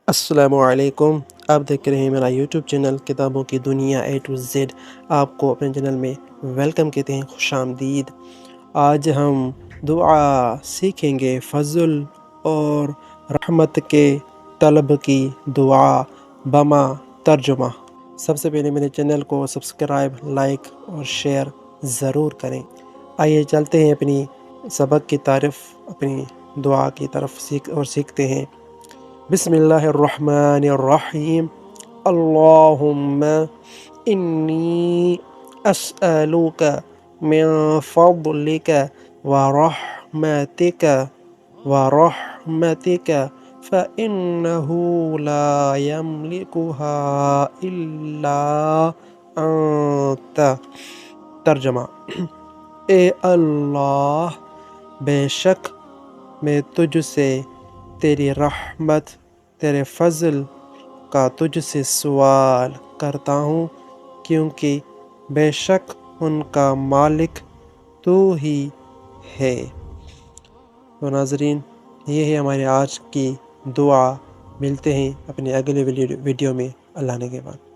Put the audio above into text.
السلام علیکم۔ آپ دیکھ رہے ہیں میرا یوٹیوب چینل کتابوں کی دنیا A to Z۔ آپ کو اپنے چینل میں ویلکم کہتے ہیں، خوش آمدید۔ آج ہم دعا سیکھیں گے، فضل اور رحمت کے طلب کی دعا بما ترجمہ۔ سب سے پہلے میرے چینل کو سبسکرائب، لائک اور شیئر ضرور کریں۔ آئیے چلتے ہیں اپنی سبق کی طرف، اپنی دعا کی طرف سیکھتے ہیں۔ بسم اللہ الرحمن الرحیم۔ اللہم انی اسألوک من فضلک ورحمتک فإنہ لا یملکها الا انت۔ ترجمہ: اے اللہ، بے شک میں تجھ سے تیری رحمت، تیرے فضل کا تجھ سے سوال کرتا ہوں، کیونکہ بے شک ان کا مالک تو ہی ہے۔ تو ناظرین، یہ ہے ہمارے آج کی دعا۔ ملتے ہیں اپنے اگلے ویڈیو میں، اللہ نے کے بعد۔